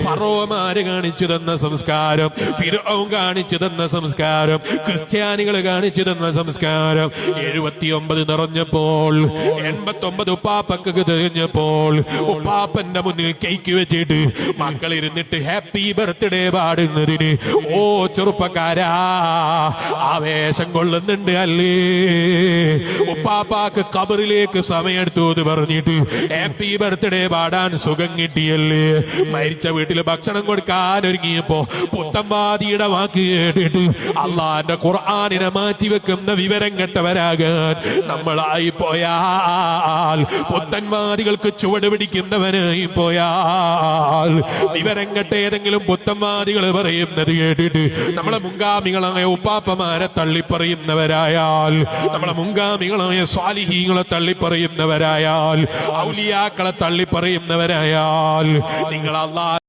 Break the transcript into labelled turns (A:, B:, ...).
A: ഫറോമാര് കാണിച്ചു തന്ന സംസ്കാരം, ഫിർഔൻ കാണിച്ചു തന്ന സംസ്കാരം, ക്രിസ്ത്യാനികൾ കാണിച്ചു തന്ന സംസ്കാരം 79 നിറഞ്ഞപ്പോൾ 89 ഉപ്പാപ്പക്ക് തികഞ്ഞപ്പോൾ ഉപ്പാപ്പന്റെ മുന്നിൽ കേക്ക് വെച്ചിട്ട് മക്കൾ ഇരുന്നിട്ട് ഹാപ്പി ബർത്ത്ഡേ പാടുന്നതിന് ഓ ചെറുപ്പക്കാരാ ആവേശം കൊള്ളുന്നുണ്ട് അല്ലേ? ഉപ്പാപ്പാക്ക് ഖബറിലേക്ക് സമയെടുത്തു എന്ന് പറഞ്ഞിട്ട് ഹാപ്പി ബർത്ത്ഡേ പാടാൻ സുഖം കിട്ടിയല്ലേ? മരിച്ച വീട്ടിൽ ഭക്ഷണം കൊടുക്കാൻ ഒരുങ്ങിയപ്പോ പുത്തൻവാദിയുടെ വാക്ക് കേട്ടിട്ട് അള്ളാന്റെ ഖുർആനിനെ മാറ്റിവെക്കുന്ന വിവരം കെട്ടവരാകാൻ നമ്മളായി പോയാൽ, പുത്തൻവാദികൾക്ക് ചുവട് പിടിക്കുന്നവനായി പോയാൽ, വിവരം കെട്ട ഏതെങ്കിലും പുത്തൻവാദികൾ പറയുന്നത് കേട്ടിട്ട് നമ്മളെ മുൻഗാമികളായ ഉപ്പാപ്പമാരെ തള്ളിപ്പറയുന്നവരായാൽ, നമ്മളെ മുൻഗാമികളായ സ്വാലിഹീങ്ങളെ തള്ളിപ്പറയുന്നവരായാൽ, ഔലിയാക്കളെ തള്ളിപ്പറയുന്നവരായാൽ, നിങ്ങൾ അല്ലാഹ്